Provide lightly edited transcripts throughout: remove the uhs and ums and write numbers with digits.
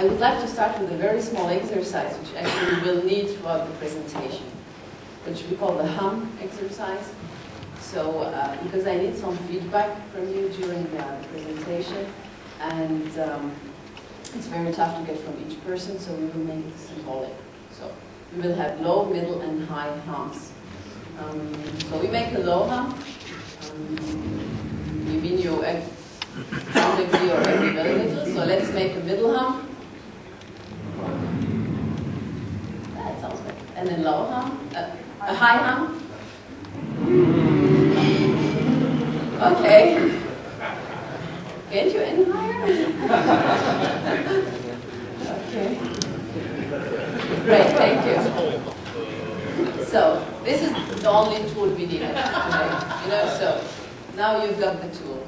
I would like to start with a very small exercise, which actually we will need throughout the presentation, which we call the hum exercise. So, because I need some feedback from you during the presentation, and it's very tough to get from each person, so we will make it symbolic. So, we will have low, middle, and high hums. So we make a low hum. Maybe already very little, so let's make a middle hum. That sounds good. And then low hum, a high hum. Okay. Can't you any higher? Okay. Great, thank you. So, this is the only tool we needed today. You know, so now you've got the tool.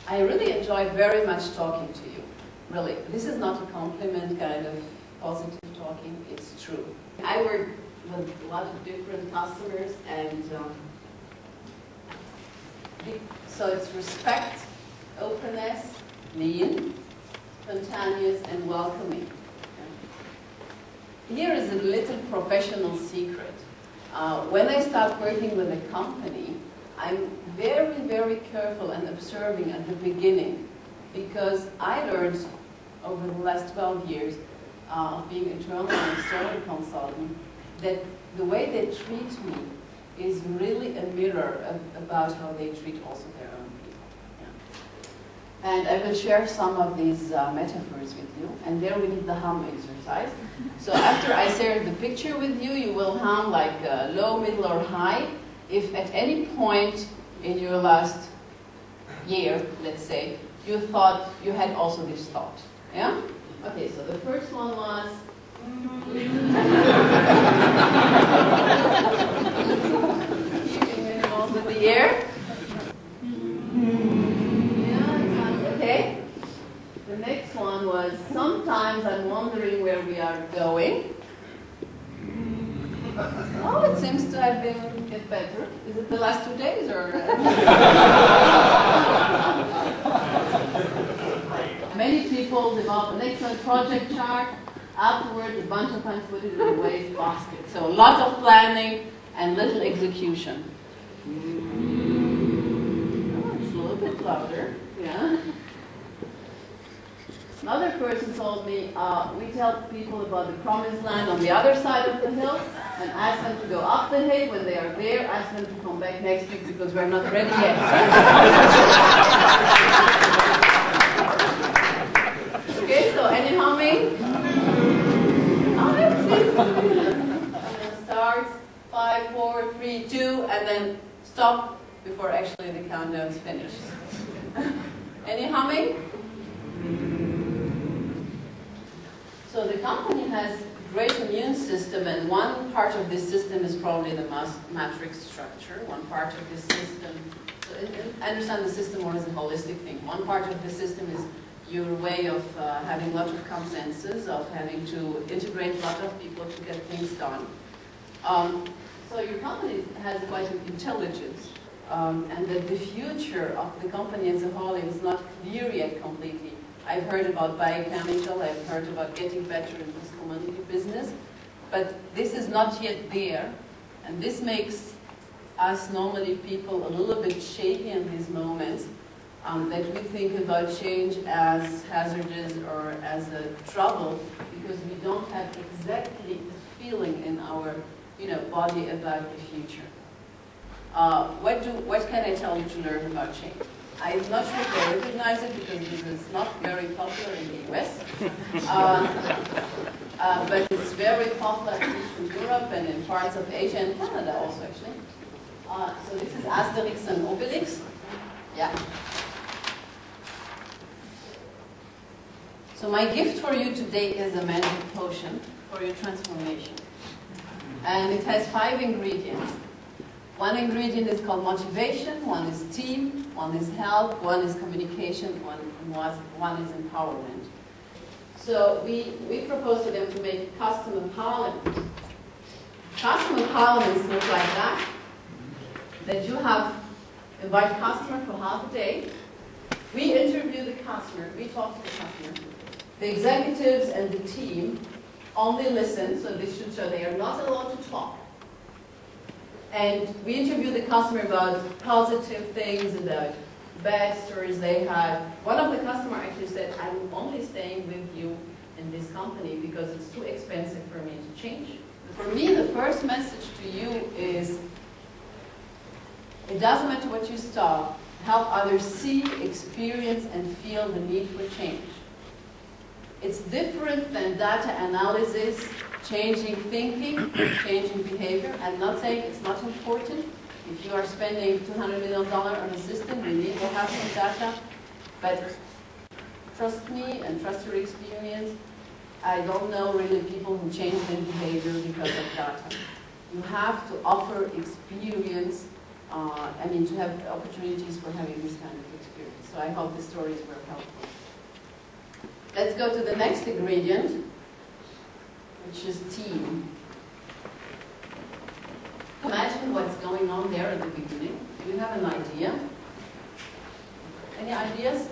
I really enjoyed very much talking to you. Really, this is not a compliment kind of positive talking, it's true. I work with a lot of different customers, and so it's respect, openness, lean, spontaneous, and welcoming. Here is a little professional secret. When I start working with a company, I'm very, very careful and observing at the beginning, because I learned over the last 12 years of being internal and external consultant that the way they treat me is really a mirror about how they treat also their own people. Yeah. And I will share some of these metaphors with you, and there we need the hum exercise. So after I share the picture with you, you will hum like low, middle, or high. If at any point in your last year, let's say, you thought you had also this thought. Yeah? Okay, so the first one was keeping animals in the air. Yeah, okay. The next one was sometimes I'm wondering where we are going. Oh, it seems to have get better. Is it the last 2 days or? Many people develop an excellent project chart. Afterwards, a bunch of times put it in a waste basket. So a lot of planning and little execution. Oh, it's a little bit louder. Yeah. Another person told me, we tell people about the promised land on the other side of the hill and ask them to go up the hill. When they are there, ask them to come back next week because we're not ready yet. Okay, so any humming? Oh, it seems to be. And then start, 5, 4, 3, 2, and then stop before actually the countdown's finished. Any humming? So the company has a great immune system, and one part of this system is probably the matrix structure. One part of this system, so I understand the system more as a holistic thing. One part of the system is your way of having a lot of consensus, of having to integrate a lot of people to get things done. So your company has quite an intelligence, and that the future of the company as a whole is not clear yet completely. I've heard about biochemical, I've heard about getting better in this commodity business, but this is not yet there, and this makes us normally people a little bit shaky in these moments, that we think about change as hazardous or as a trouble, because we don't have exactly the feeling in our body about the future. What can I tell you to learn about change? I'm not sure if they recognize it because this is not very popular in the US, but it's very popular in Europe and in parts of Asia and Canada also actually. So this is Asterix and Obelix. Yeah. So my gift for you today is a magic potion for your transformation. And it has 5 ingredients. One ingredient is called motivation, one is team, one is help, one is communication, one is empowerment. So we propose to them to make custom empowerment. Custom empowerments look like that you have invite customer for half a day, We interview the customer, we talk to the customer. The executives and the team only listen, so they should show they are not allowed to talk. And we interview the customer about positive things, about bad stories they had. One of the customers actually said, I'm only staying with you in this company because it's too expensive for me to change. For me, the first message to you is, it doesn't matter what you start, help others see, experience, and feel the need for change. It's different than data analysis, changing thinking, changing behavior. I'm not saying it's not important. If you are spending $200 million on a system, you need to have some data. But trust me and trust your experience. I don't know really people who change their behavior because of data. You have to offer experience, to have opportunities for having this kind of experience. So I hope the stories were helpful. Let's go to the next ingredient, which is team. Imagine what's going on there at the beginning. Do you have an idea? Any ideas?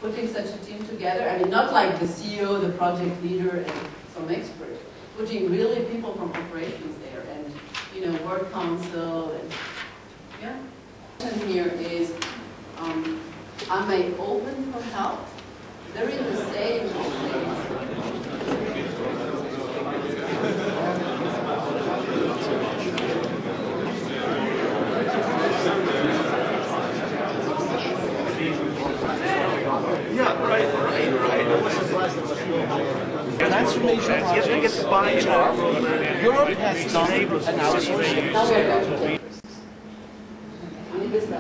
Putting such a team together, not like the CEO, the project leader, and some expert. Putting really people from operations there, and work council, and yeah. The question here is, am I open for help? They're in the same place. Yeah, right. I was surprised that was transformation. Yes, we get the bar chart. Europe has done an outsourcing. Now we're going to take risks.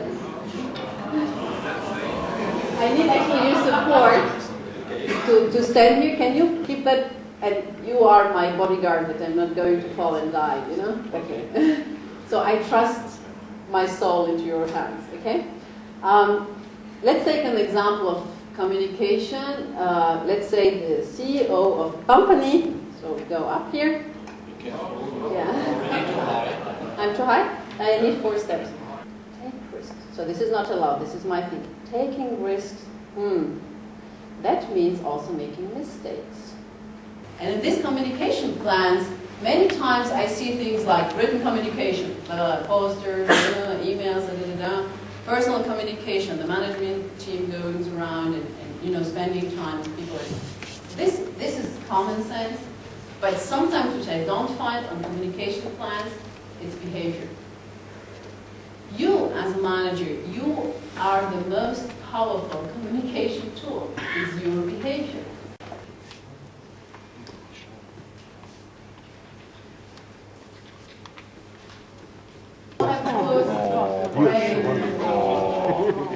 I need actually your support to stand here. Can you keep that? And you are my bodyguard, but I'm not going to fall and die, Okay. So I trust my soul into your hands, okay? Let's take an example of communication. Let's say the CEO of a company. So we go up here. Yeah. I'm too high? I need 4 steps. Take risks. So this is not allowed. This is my thing. Taking risks. That means also making mistakes. And in these communication plans, many times I see things like written communication, posters, emails, personal communication, the management team goes around and spending time with people. This is common sense, but sometimes which I don't find on communication plans, it's behavior. You as a manager, you are the most powerful communication tool, is your behavior.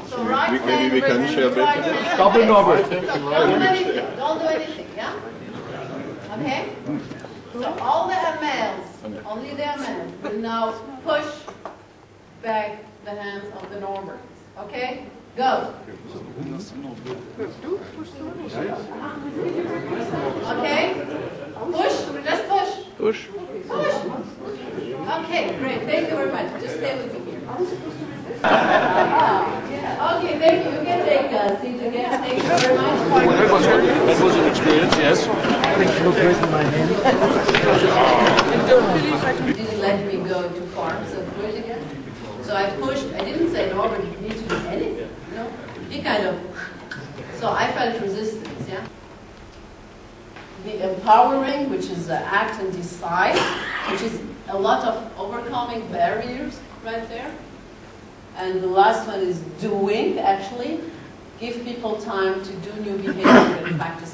So right Maybe we can share a bit. Double Norbert. Don't do anything, yeah? Okay? So all the Amels, only the Amels, will now push back the hands of the Norberts. Okay? Go. Okay? Push. Just push. Push. Push. Okay, great. Thank you very much. Just stay with me here. Okay, thank you. You can take a seat again. Thank you very much. That was an experience, yes. You didn't let me go too far, so push again. So I pushed. I didn't say, Norbert, you need to do anything. He kind of. So I felt resistance, yeah. The empowering, which is act and decide, which is a lot of overcoming barriers right there. And the last one is doing, actually. Give people time to do new behavior and practice.